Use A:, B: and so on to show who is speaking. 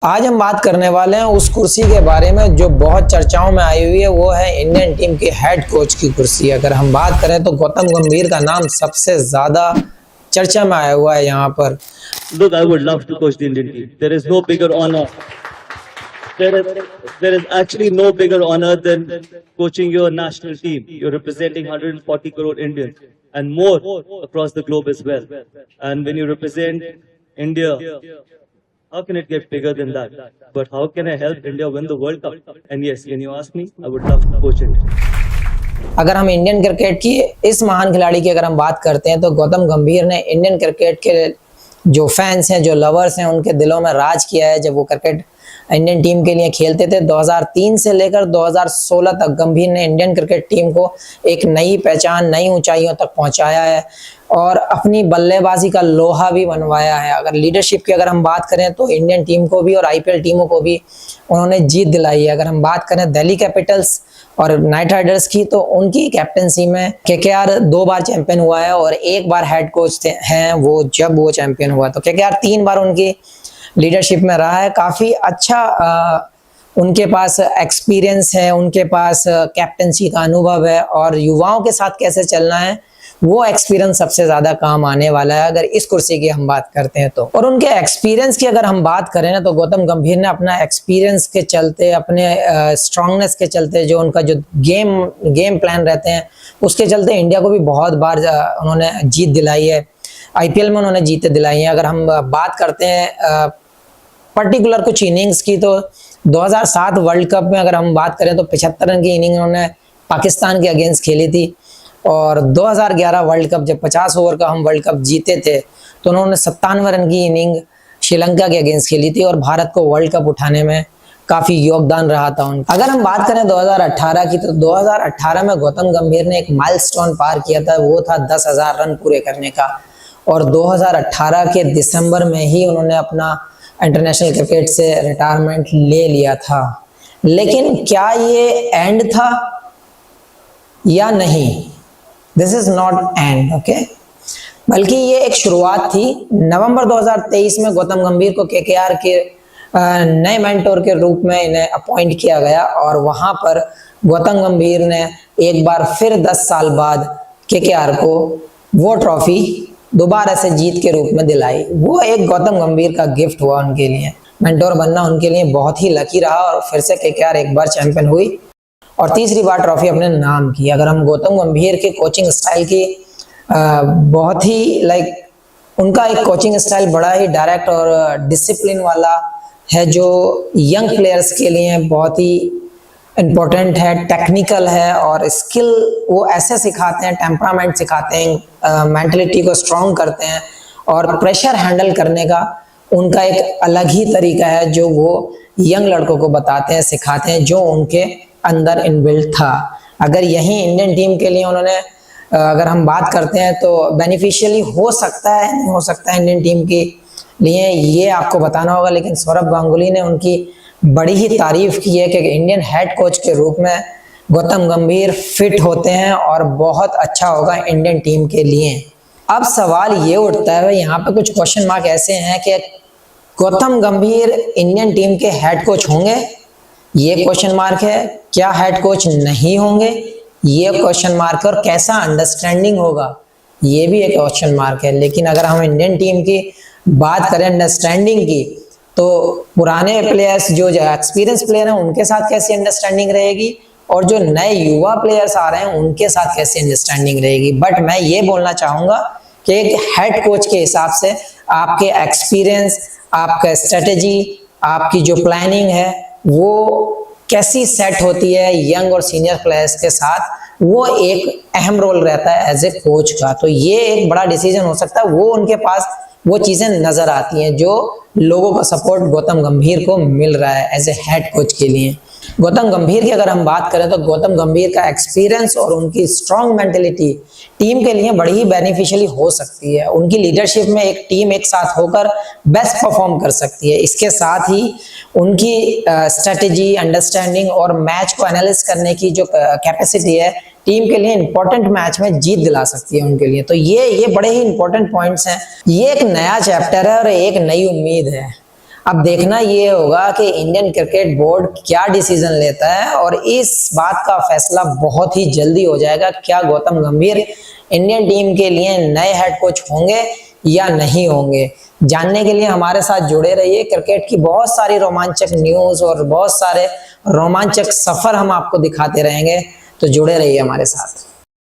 A: आज हम बात करने वाले हैं उस कुर्सी के बारे में जो बहुत चर्चाओं में आई हुई है। वो है इंडियन टीम के हेड कोच की कुर्सी। अगर हम बात करें तो गौतम गंभीर का नाम सबसे ज्यादा चर्चा में आया हुआ है यहाँ पर।
B: Look, I would love to coach the Indian team. There is no bigger honor. There is actually no bigger honor than coaching your national team. You're representing 140 crore Indians and more across the globe as well. And when you represent India, how can it get bigger than that? But how can I help India win the World Cup? And yes, when you ask me, I would love to coach India.
A: अगर हम Indian cricket की इस महान खिलाड़ी की अगर हम बात करते हैं तो गौतम गंभीर ने इंडियन क्रिकेट के जो फैंस हैं, जो लवर्स हैं, उनके दिलों में राज किया है। जब वो क्रिकेट इंडियन टीम के लिए खेलते थे 2003 से लेकर 2016 तक गंभीर ने इंडियन क्रिकेट टीम को एक नई पहचान, नई ऊंचाइयों तक पहुंचाया है और अपनी बल्लेबाजी का लोहा भी बनवाया है। अगर लीडरशिप की अगर हम बात करें तो इंडियन टीम को भी और आईपीएल टीमों को भी उन्होंने जीत दिलाई है। अगर हम बात करें दिल्ली कैपिटल्स और नाइट राइडर्स की तो उनकी कैप्टनसी में केकेआर 2 बार चैंपियन हुआ है और 1 बार हेड कोच हैं वो जब वो चैंपियन हुआ। तो केकेआर 3 बार उनकी लीडरशिप में रहा है। काफी अच्छा उनके पास एक्सपीरियंस है, उनके पास कैप्टनसी का अनुभव है और युवाओं के साथ कैसे चलना है वो एक्सपीरियंस सबसे ज्यादा काम आने वाला है अगर इस कुर्सी की हम बात करते हैं तो। और उनके एक्सपीरियंस की अगर हम बात करें ना तो गौतम गंभीर ने अपना एक्सपीरियंस के चलते, अपने स्ट्रांगनेस के चलते, जो उनका जो गेम प्लान रहते हैं उसके चलते इंडिया को भी बहुत बार उन्होंने जीत दिलाई है। आईपीएल में उन्होंने जीतें दिलाई हैं। अगर हम बात करते हैं पर्टिकुलर कुछ इनिंग्स की तो 2007 वर्ल्ड कप में अगर हम बात करें तो 75 रन की इनिंग उन्होंने पाकिस्तान के अगेंस्ट खेली थी और 2011 वर्ल्ड कप जब 50 ओवर का हम वर्ल्ड कप जीते थे तो उन्होंने 97 रन की इनिंग श्रीलंका के अगेंस्ट खेली थी और भारत को वर्ल्ड कप उठाने में काफी योगदान रहा था उनका। अगर हम बात करें 2018 की तो 2018 में गौतम गंभीर ने एक माइलस्टोन पार किया था, वो था 10,000 रन पूरे करने का और 2018 के दिसंबर में ही उन्होंने अपना इंटरनेशनल क्रिकेट से रिटायरमेंट ले लिया था। लेकिन क्या ये एंड था या नहीं? This is not and, okay, बल्कि ये एक शुरुआत थी। नवंबर 2023 में गौतम गंभीर को केकेआर के नए मेंटोर के रूप में इन्हें अपॉइंट किया गया और वहां पर गौतम गंभीर ने एक बार फिर 10 साल बाद केकेआर को वो ट्रॉफी दोबारा से जीत के रूप में दिलाई। वो एक गौतम गंभीर का गिफ्ट हुआ उनके लिए। मेंटोर बनना उनके लिए बहुत ही लकी रहा और फिर से केकेआर एक बार चैंपियन हुई और तीसरी बार ट्रॉफी अपने नाम की। अगर हम गौतम गंभीर के कोचिंग स्टाइल की बहुत ही उनका एक कोचिंग स्टाइल बड़ा ही डायरेक्ट और डिसिप्लिन वाला है जो यंग प्लेयर्स के लिए बहुत ही इम्पोर्टेंट है, टेक्निकल है और स्किल वो ऐसे सिखाते हैं, टेम्परामेंट सिखाते हैं, मेंटलिटी को स्ट्रॉन्ग करते हैं और प्रेशर हैंडल करने का उनका एक अलग ही तरीका है जो वो यंग लड़कों को बताते हैं, सिखाते हैं, जो उनके अंदर इनबिल्ट था। अगर यही इंडियन टीम के लिए उन्होंने अगर हम बात करते हैं तो बेनिफिशियली हो सकता है, नहीं हो सकता है इंडियन टीम के लिए ये आपको बताना होगा। लेकिन सौरभ गांगुली ने उनकी बड़ी ही तारीफ की है कि इंडियन हेड कोच के रूप में गौतम गंभीर फिट होते हैं और बहुत अच्छा होगा इंडियन टीम के लिए। अब सवाल ये उठता है, यहाँ पे कुछ क्वेश्चन मार्क ऐसे हैं कि गौतम गंभीर इंडियन टीम के हेड कोच होंगे, ये क्वेश्चन मार्क है। क्या हेड कोच नहीं होंगे, ये क्वेश्चन मार्क है। और कैसा अंडरस्टैंडिंग होगा, ये भी एक क्वेश्चन मार्क है। लेकिन अगर हम इंडियन टीम की बात करें अंडरस्टैंडिंग की तो पुराने प्लेयर्स जो एक्सपीरियंस प्लेयर हैं उनके साथ कैसी अंडरस्टैंडिंग रहेगी और जो नए युवा प्लेयर्स आ रहे हैं उनके साथ कैसी अंडरस्टैंडिंग रहेगी। बट मैं ये बोलना चाहूंगा कि एक हेड कोच के हिसाब से आपके एक्सपीरियंस, आपका स्ट्रेटेजी, आपकी जो प्लानिंग है वो कैसी सेट होती है यंग और सीनियर प्लेयर्स के साथ, वो एक अहम रोल रहता है एज ए कोच का। तो ये एक बड़ा डिसीजन हो सकता है, वो उनके पास वो चीजें नजर आती हैं जो लोगों का सपोर्ट गौतम गंभीर को मिल रहा है एज ए हेड कोच के लिए। गौतम गंभीर की अगर हम बात करें तो गौतम गंभीर का एक्सपीरियंस और उनकी स्ट्रॉन्ग मेंटेलिटी टीम के लिए बड़ी ही बेनिफिशियली हो सकती है। उनकी लीडरशिप में एक टीम एक साथ होकर बेस्ट परफॉर्म कर सकती है। इसके साथ ही उनकी स्ट्रेटेजी, अंडरस्टैंडिंग और मैच को एनालिसिस करने की जो कैपेसिटी है टीम के लिए इंपॉर्टेंट मैच में जीत दिला सकती है उनके लिए। तो ये बड़े ही इंपॉर्टेंट पॉइंट्स हैं। ये एक नया चैप्टर है और एक नई उम्मीद है। अब देखना ये होगा कि इंडियन क्रिकेट बोर्ड क्या डिसीजन लेता है, और इस बात का फैसला बहुत ही जल्दी हो जाएगा। क्या गौतम गंभीर इंडियन टीम के लिए नए हेड कोच होंगे या नहीं होंगे? जानने के लिए हमारे साथ जुड़े रहिए। क्रिकेट की बहुत सारी रोमांचक न्यूज़ और बहुत सारे रोमांचक सफर हम आपको दिखाते रहेंगे, तो जुड़े रहिए हमारे साथ।